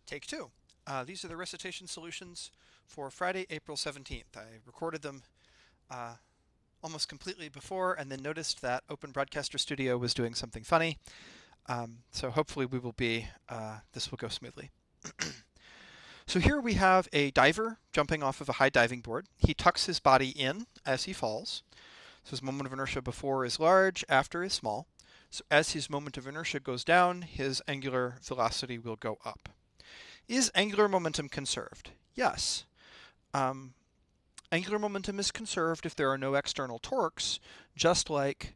Take two. These are the recitation solutions for Friday, April 17th. I recorded them uh, almost completely before and then noticed that Open Broadcaster Studio was doing something funny. So hopefully this will go smoothly. So here we have a diver jumping off of a high diving board. He tucks his body in as he falls. So his moment of inertia before is large, after is small. So as his moment of inertia goes down, his angular velocity will go up. Is angular momentum conserved? Yes. Um, Angular momentum is conserved if there are no external torques, just like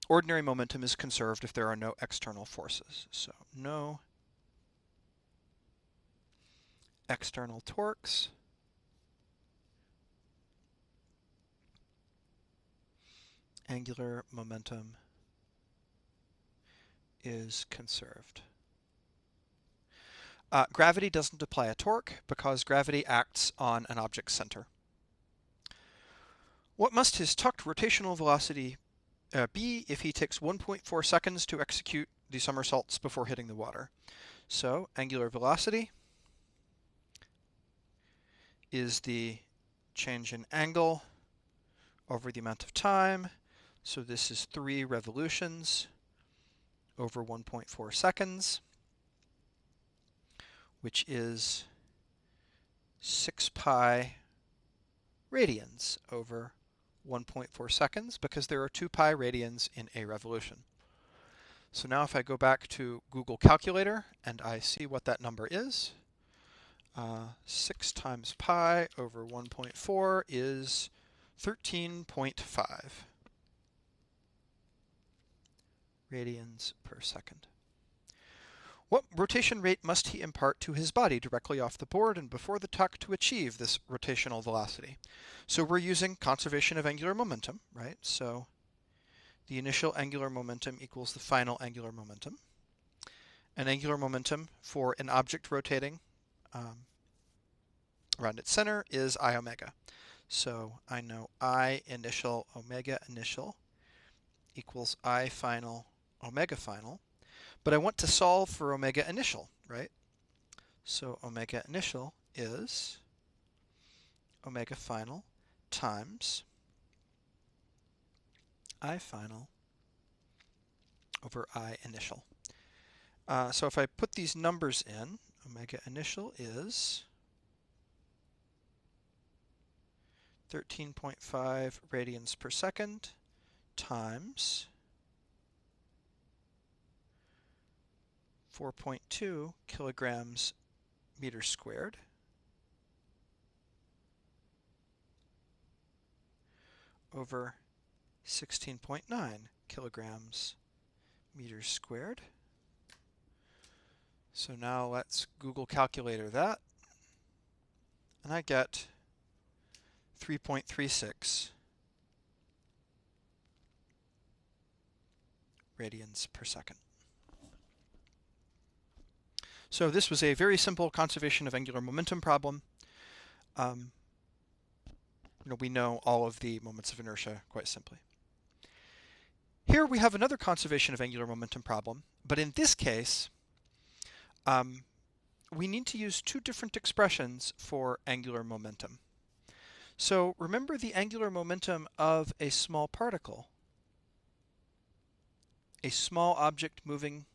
ordinary momentum is conserved if there are no external forces. So no external torques. Angular momentum is conserved. Gravity doesn't apply a torque because gravity acts on an object's center. What must his tucked rotational velocity be if he takes 1.4 seconds to execute the somersaults before hitting the water? So angular velocity is the change in angle over the amount of time. So this is 3 revolutions over 1.4 seconds, which is 6 pi radians over 1.4 seconds because there are 2 pi radians in a revolution. So now if I go back to Google Calculator and I see what that number is, 6 times pi over 1.4 is 13.5 radians per second. What rotation rate must he impart to his body directly off the board and before the tuck to achieve this rotational velocity? So we're using conservation of angular momentum, right? So the initial angular momentum equals the final angular momentum. And angular momentum for an object rotating around its center is I omega. So I know I initial omega initial equals I final omega final. But I want to solve for omega initial, right? So omega initial is omega final times I final over I initial. So if I put these numbers in, omega initial is 13.5 radians per second times 4.2 kilograms meters squared over 16.9 kilograms meters squared. So now let's Google Calculator that, and I get 3.36 radians per second. So this was a very simple conservation of angular momentum problem. We know all of the moments of inertia quite simply. Here we have another conservation of angular momentum problem, but in this case, we need to use 2 different expressions for angular momentum. So remember the angular momentum of a small particle, a small object moving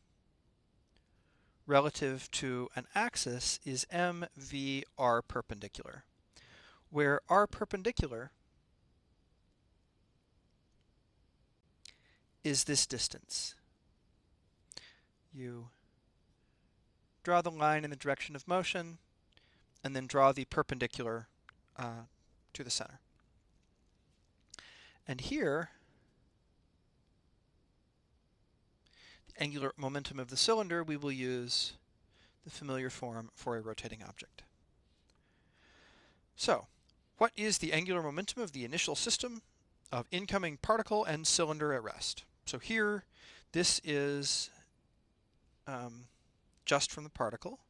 relative to an axis is mv r perpendicular, where r perpendicular is this distance. You draw the line in the direction of motion and then draw the perpendicular to the center. And here, the angular momentum of the cylinder, we will use the familiar form for a rotating object. So, what is the angular momentum of the initial system of incoming particle and cylinder at rest? So here, this is just from the particle.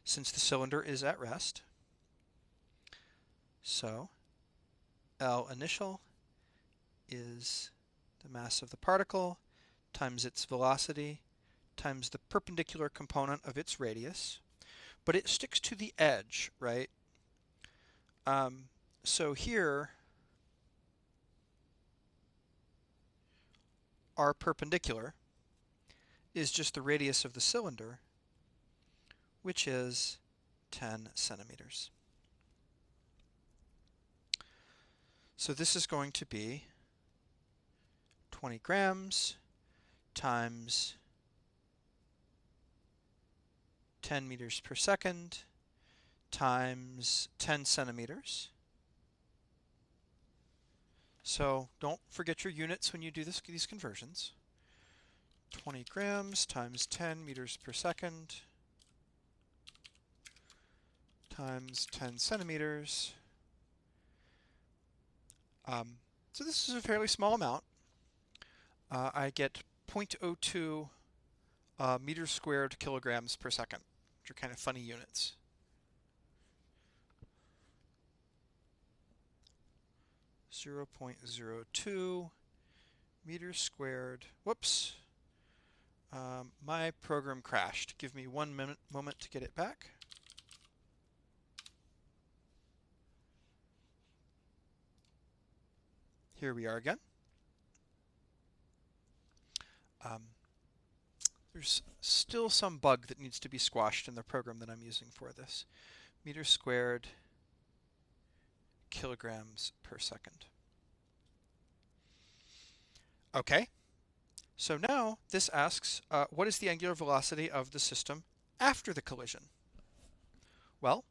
Since the cylinder is at rest. So L initial is the mass of the particle times its velocity times the perpendicular component of its radius, but it sticks to the edge, right? So here, our perpendicular is just the radius of the cylinder, which is 10 centimeters. So this is going to be 20 grams times 10 meters per second times 10 centimeters. So don't forget your units when you do these conversions. 20 grams times 10 meters per second times 10 centimeters. So this is a fairly small amount. I get 0.02 meters squared kilograms per second, which are kind of funny units. .02 meters squared. Whoops. My program crashed. Give me one moment to get it back. Here we are again. There's still some bug that needs to be squashed in the program that I'm using for this. Meters squared kilograms per second. Okay, so now this asks, what is the angular velocity of the system after the collision? Well,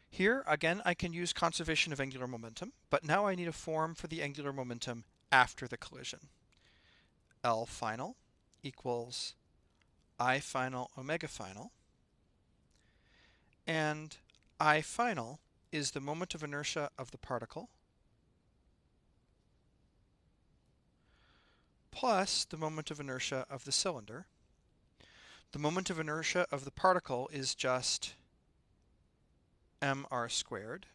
here again I can use conservation of angular momentum, but now I need a form for the angular momentum after the collision. L final equals I final omega final, and I final is the moment of inertia of the particle plus the moment of inertia of the cylinder. The moment of inertia of the particle is just mr squared.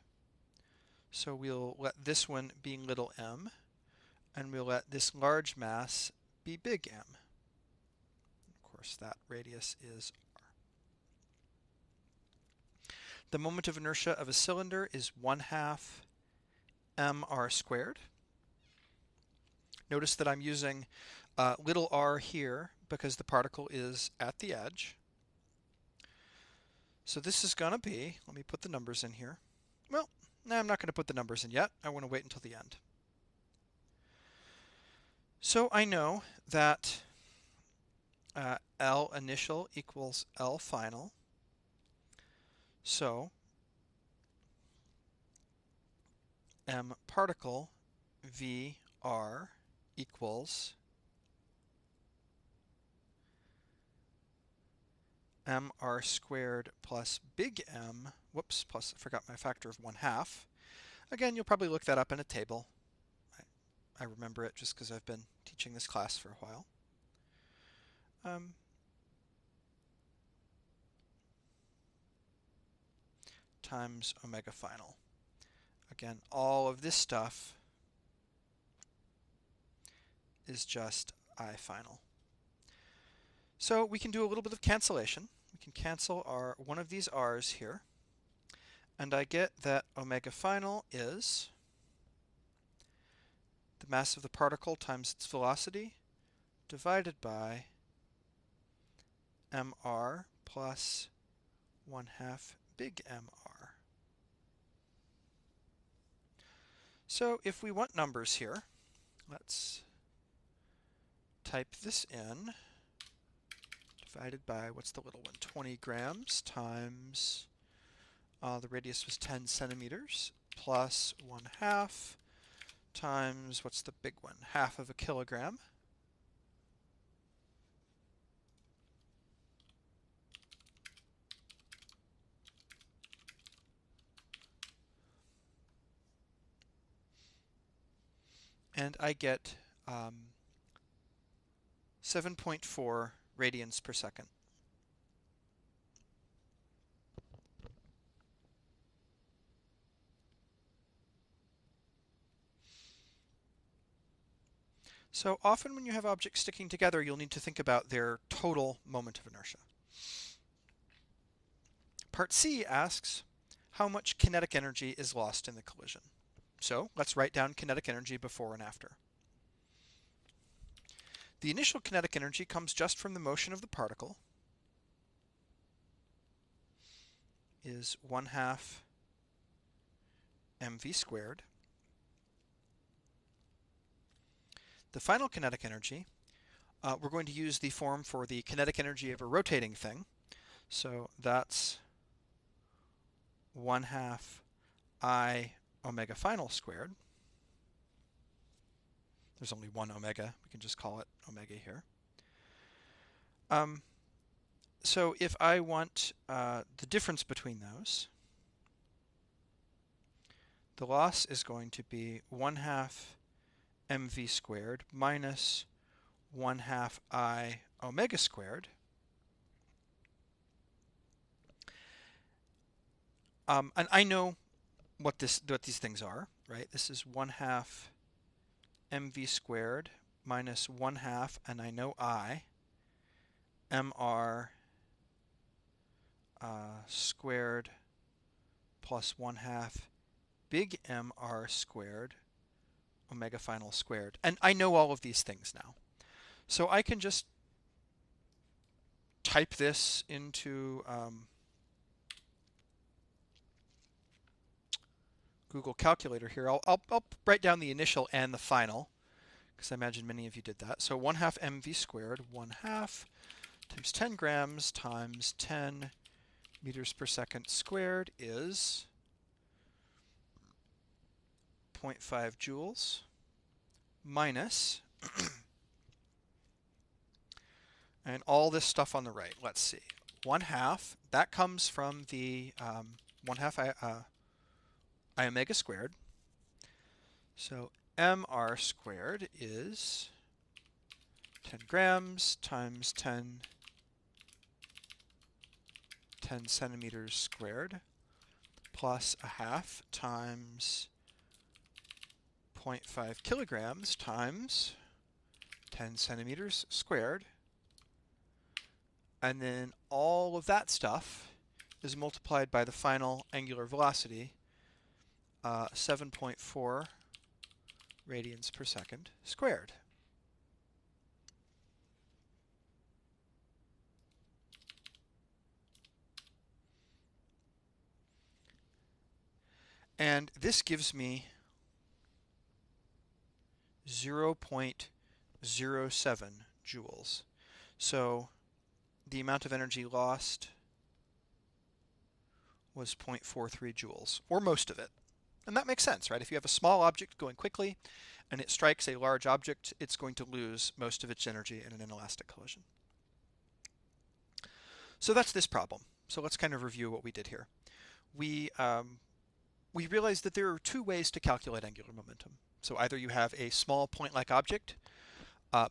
So we'll let this one be little m, and we'll let this large mass be big M. Of course, that radius is r. The moment of inertia of a cylinder is 1/2 mr squared. Notice that I'm using little r here because the particle is at the edge. So this is going to be, let me put the numbers in here. Well, no, I'm not going to put the numbers in yet. I want to wait until the end. So I know that L initial equals L final. So M particle VR equals mr squared plus big M, whoops, plus I forgot my factor of 1/2. Again, you'll probably look that up in a table. I remember it just because I've been teaching this class for a while. Times omega final. Again, all of this stuff is just I final. So we can do a little bit of cancellation. We can cancel one of these r's here, and I get that omega final is the mass of the particle times its velocity divided by mr plus 1/2 big mr. So if we want numbers here, let's type this in. Divided by, what's the little one? 20 grams times, the radius was 10 centimeters, plus 1/2 times, what's the big one? 1/2 kilogram. And I get 7.4 radians per second. So often when you have objects sticking together, you'll need to think about their total moment of inertia. Part C asks how much kinetic energy is lost in the collision. So let's write down kinetic energy before and after. The initial kinetic energy comes just from the motion of the particle, is 1/2 mv squared. The final kinetic energy, we're going to use the form for the kinetic energy of a rotating thing. So that's 1/2 I omega final squared. There's only one omega. We can just call it omega here. So if I want the difference between those, the loss is going to be 1/2 mv squared minus 1/2 I omega squared. And I know what these things are, right? This is 1/2 mv squared minus 1/2, and I know I, mr squared plus 1/2 big mr squared omega final squared. And I know all of these things now. So I can just type this into Google Calculator here. I'll write down the initial and the final, because I imagine many of you did that. So 1/2 mv squared, 1/2 times 10 grams times 10 meters per second squared is 0.5 joules minus, and all this stuff on the right. Let's see. 1/2, that comes from the 1/2 I omega squared. So mr squared is 10 grams times 10 centimeters squared plus 1/2 times 0.5 kilograms times 10 centimeters squared. And then all of that stuff is multiplied by the final angular velocity, 7.4 radians per second squared. And this gives me 0.07 joules. So the amount of energy lost was 0.43 joules, or most of it. And that makes sense, right? If you have a small object going quickly and it strikes a large object, it's going to lose most of its energy in an inelastic collision. So that's this problem. So let's kind of review what we did here. We realized that there are two ways to calculate angular momentum. So either you have a small point-like object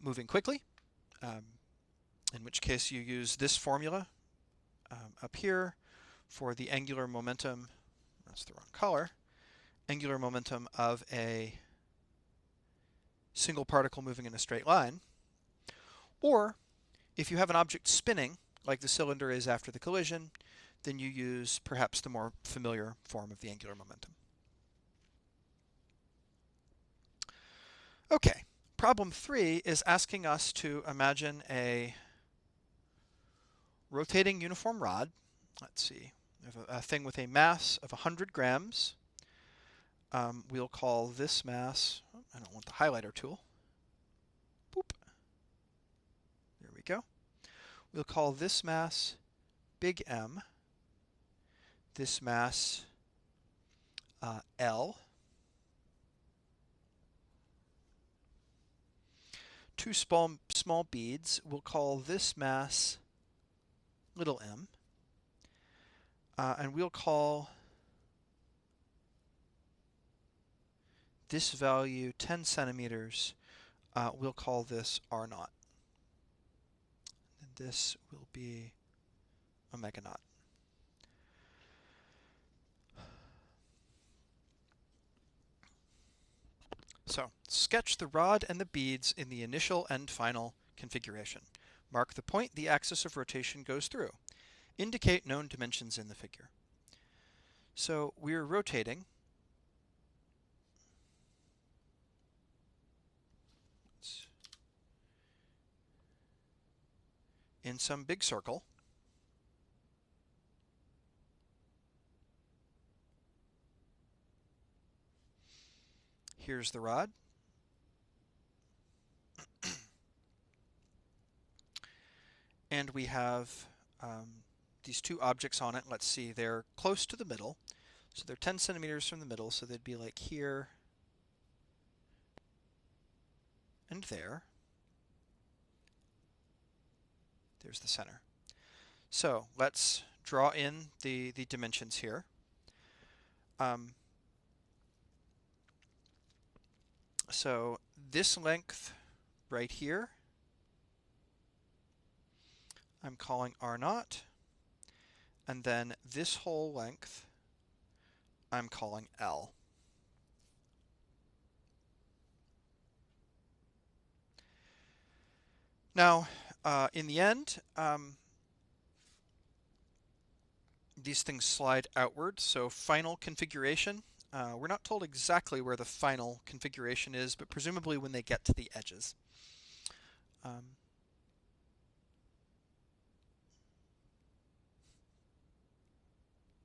moving quickly, in which case you use this formula up here for the angular momentum, that's the wrong color, angular momentum of a single particle moving in a straight line. Or if you have an object spinning, like the cylinder is after the collision, then you use perhaps the more familiar form of the angular momentum. Okay, problem 3 is asking us to imagine a rotating uniform rod. Let's see, we have a thing with a mass of 100 grams. We'll call this mass, I don't want the highlighter tool. Boop. There we go. We'll call this mass big M, this mass L. Two small beads, we'll call this mass little m, and we'll call this value 10 centimeters, we'll call this R naught. And this will be omega naught. So, sketch the rod and the beads in the initial and final configuration. Mark the point the axis of rotation goes through. Indicate known dimensions in the figure. So we're rotating in some big circle. Here's the rod. And we have these two objects on it. Let's see, they're close to the middle. So they're 10 centimeters from the middle, so they'd be like here and there. There's the center. So let's draw in the dimensions here. So this length right here, I'm calling R0, and then this whole length, I'm calling L. Now, in the end, these things slide outward, so final configuration. We're not told exactly where the final configuration is, but presumably when they get to the edges.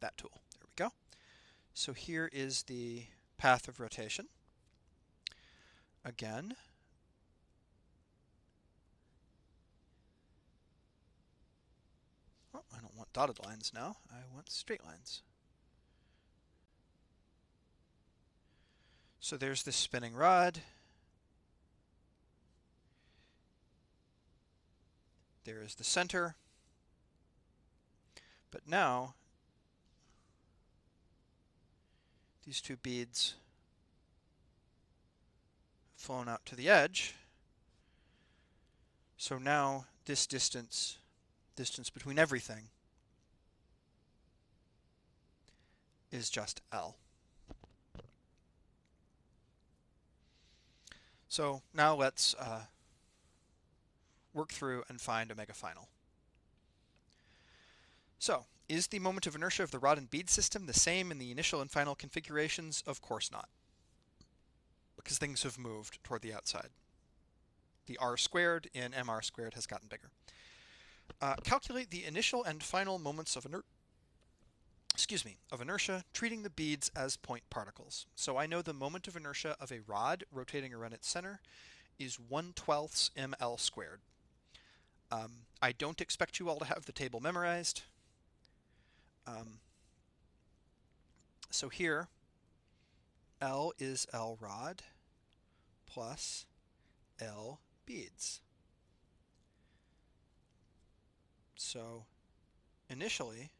That tool. There we go. So here is the path of rotation. Again, oh, I don't want dotted lines now. I want straight lines. So there's this spinning rod. There is the center. But now, these two beads have flown out to the edge. So now this distance between everything, is just L. So now let's work through and find omega final. So, is the moment of inertia of the rod and bead system the same in the initial and final configurations? Of course not, because things have moved toward the outside. The r squared in mr squared has gotten bigger. Calculate the initial and final moments of inertia, treating the beads as point particles. So I know the moment of inertia of a rod rotating around its center is 1/12 ml squared. I don't expect you all to have the table memorized. So here, L is L rod plus L beads. So initially,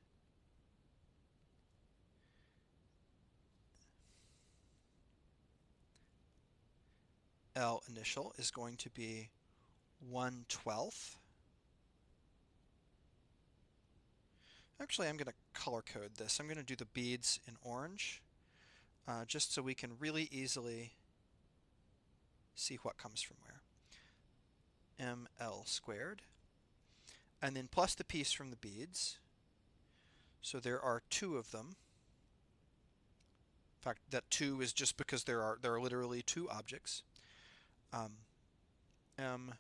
L initial is going to be 1/12. Actually, I'm going to color code this. I'm going to do the beads in orange, just so we can really easily see what comes from where. ML squared, and then plus the piece from the beads. So there are two of them. In fact, that 2 is just because there are literally two objects. M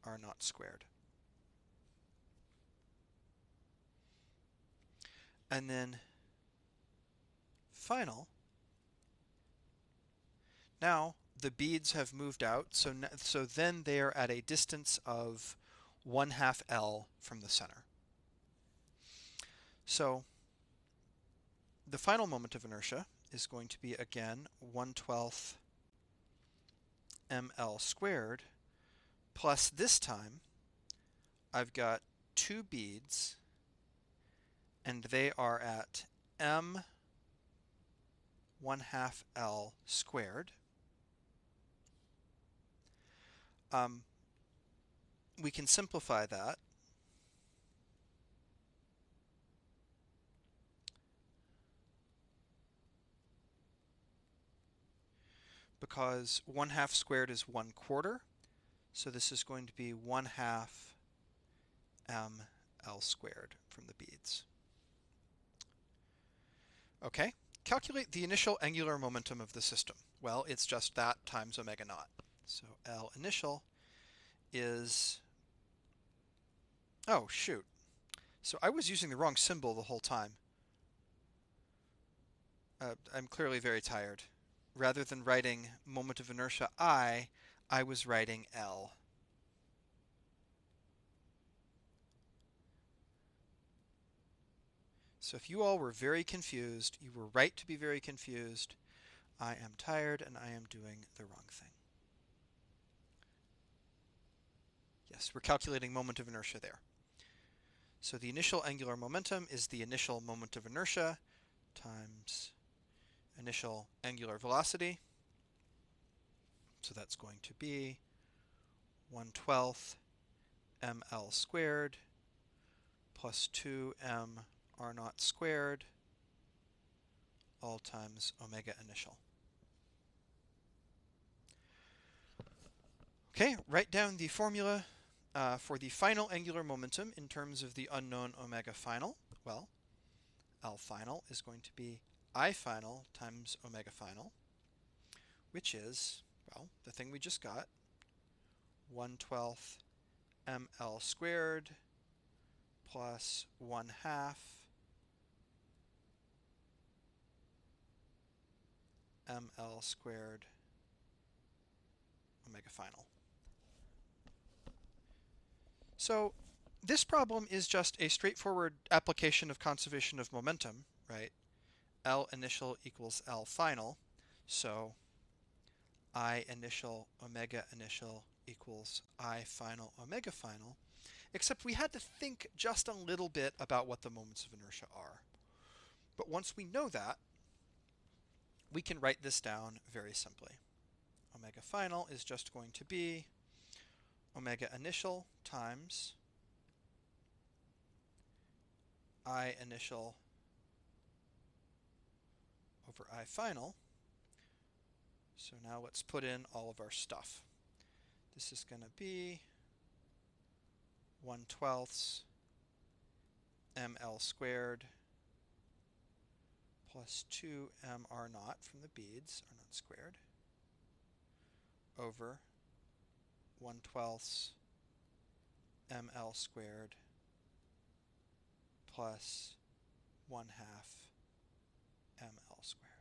are not squared. And then final. Now the beads have moved out, so then they are at a distance of 1/2 L from the center. So the final moment of inertia is going to be again 1/12 ml squared, plus this time I've got two beads and they are at m 1/2 L squared. We can simplify that. because 1/2 squared is 1/4. So this is going to be 1/2 ml squared from the beads. Okay, calculate the initial angular momentum of the system. Well, it's just that times omega naught. So L initial is, oh shoot, so I was using the wrong symbol the whole time. I'm clearly very tired. Rather than writing moment of inertia I was writing L. So if you all were very confused, you were right to be very confused. I am tired and I am doing the wrong thing. Yes, we're calculating moment of inertia there. So the initial angular momentum is the initial moment of inertia times initial angular velocity. So that's going to be 1/12 ml squared plus 2m r naught squared all times omega initial. Okay, write down the formula for the final angular momentum in terms of the unknown omega final. Well, L final is going to be I final times omega final, which is, well, the thing we just got, 1/12 ml squared plus 1/2 ml squared omega final. So this problem is just a straightforward application of conservation of momentum, right? L initial equals L final. So I initial omega initial equals I final omega final, except we had to think just a little bit about what the moments of inertia are. But once we know that, we can write this down very simply. Omega final is just going to be omega initial times I initial over I final. So now let's put in all of our stuff. This is going to be 1/12 ml squared plus 2m r naught from the beads, r naught squared, over 1/12 ml squared plus 1/2 ml squared.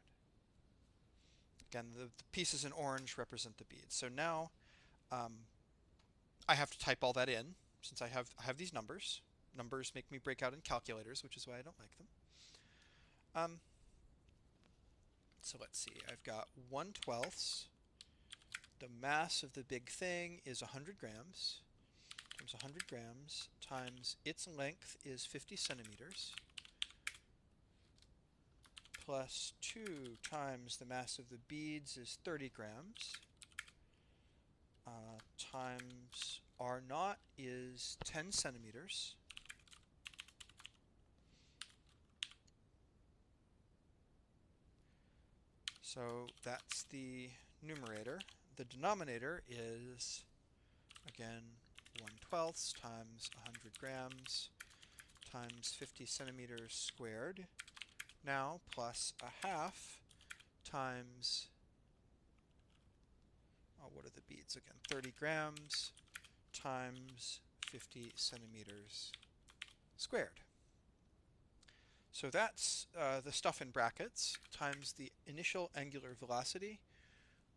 Again, the pieces in orange represent the beads. So now I have to type all that in since I have these numbers. Numbers make me break out in calculators, which is why I don't like them. So let's see, I've got 1/12. The mass of the big thing is 100 grams, times 100 grams, times its length is 50 centimeters, plus 2 times the mass of the beads is 30 grams, times r naught is 10 centimeters, so that's the numerator. The denominator is, again, 1/12 times 100 grams times 50 centimeters squared, now plus 1/2 times, what are the beads again, 30 grams times 50 centimeters squared. So that's the stuff in brackets times the initial angular velocity,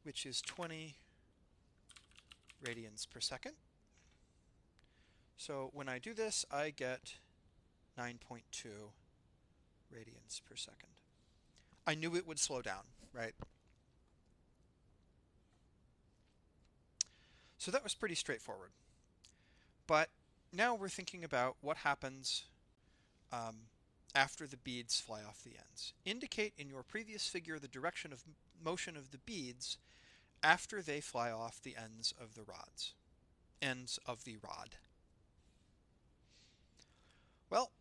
which is 20 radians per second. So when I do this, I get 9.2 radians per second. I knew it would slow down, right? So that was pretty straightforward. But now we're thinking about what happens after the beads fly off the ends. Indicate in your previous figure the direction of motion of the beads after they fly off the ends of the rods. Ends of the rod. Well,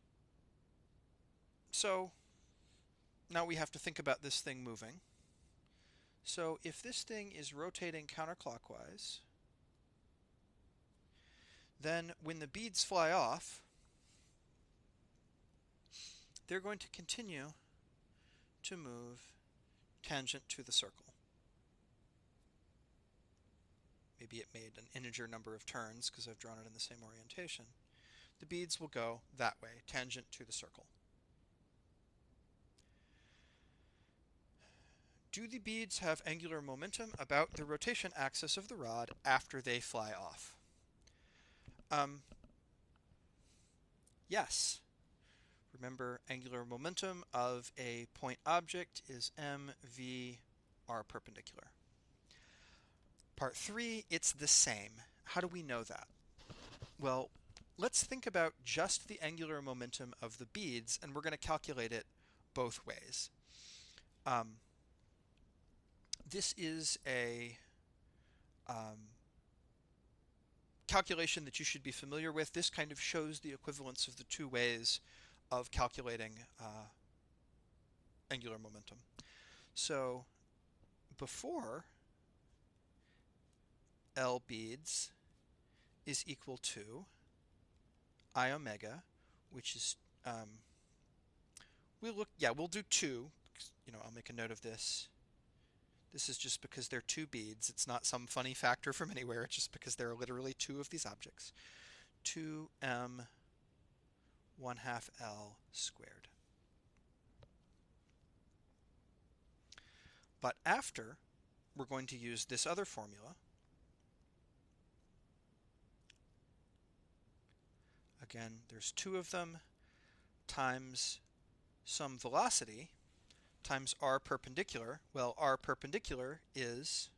so now we have to think about this thing moving. So if this thing is rotating counterclockwise, then when the beads fly off, they're going to continue to move tangent to the circle. Maybe it made an integer number of turns because I've drawn it in the same orientation. The beads will go that way, tangent to the circle. Do the beads have angular momentum about the rotation axis of the rod after they fly off? Yes. Remember, angular momentum of a point object is mv r perpendicular. Part 3, it's the same. How do we know that? Well, let's think about just the angular momentum of the beads, and we're going to calculate it both ways. This is a calculation that you should be familiar with. This kind of shows the equivalence of the two ways of calculating angular momentum. So before L beads is equal to I omega, which is we'll do 2. I'll make a note of this. This is just because they're 2 beads. It's not some funny factor from anywhere. It's just because there are literally 2 of these objects. 2m 1/2 L squared. But after, we're going to use this other formula. Again, there's 2 of them times some velocity times r perpendicular. Well, r perpendicular is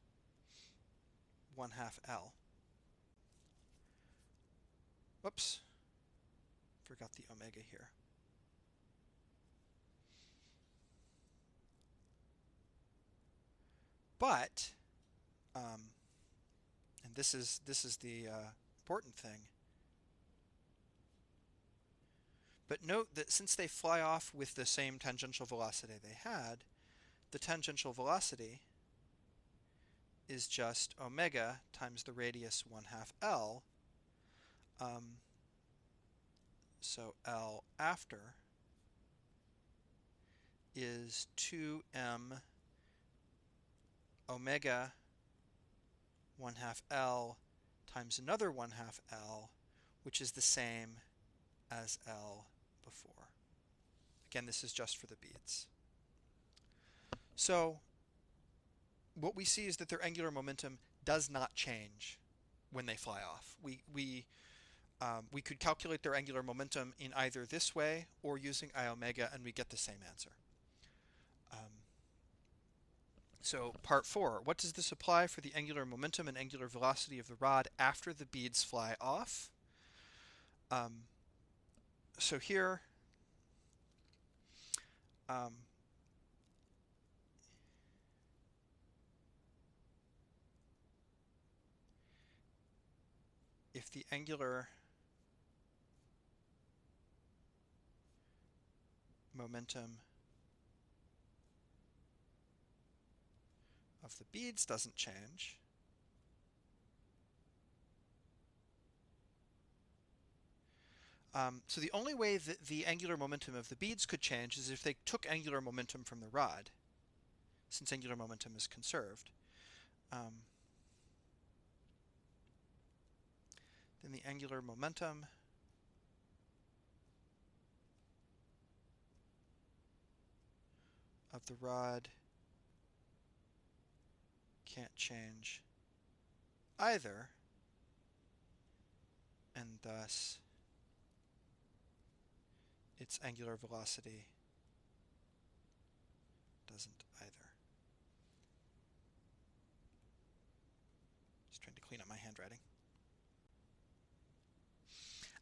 1/2 L. Whoops, forgot the omega here. But, and this is the important thing. But note that since they fly off with the same tangential velocity they had, the tangential velocity is just omega times the radius 1/2 L. So L after is 2m omega 1/2 L times another 1/2 L, which is the same as L before. Again, this is just for the beads. So what we see is that their angular momentum does not change when they fly off. We could calculate their angular momentum in either this way or using I omega, and we get the same answer. So part 4, what does this apply for the angular momentum and angular velocity of the rod after the beads fly off? So here, if the angular momentum of the beads doesn't change, so the only way that the angular momentum of the beads could change is if they took angular momentum from the rod, since angular momentum is conserved. Then the angular momentum of the rod can't change either, and thus its angular velocity doesn't either. Just trying to clean up my handwriting.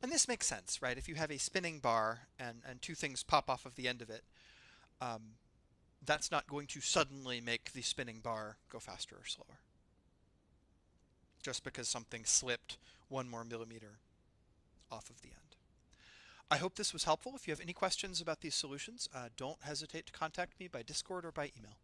And this makes sense, right? If you have a spinning bar and 2 things pop off of the end of it, that's not going to suddenly make the spinning bar go faster or slower, just because something slipped 1 more millimeter off of the end. I hope this was helpful. If you have any questions about these solutions, don't hesitate to contact me by Discord or by email.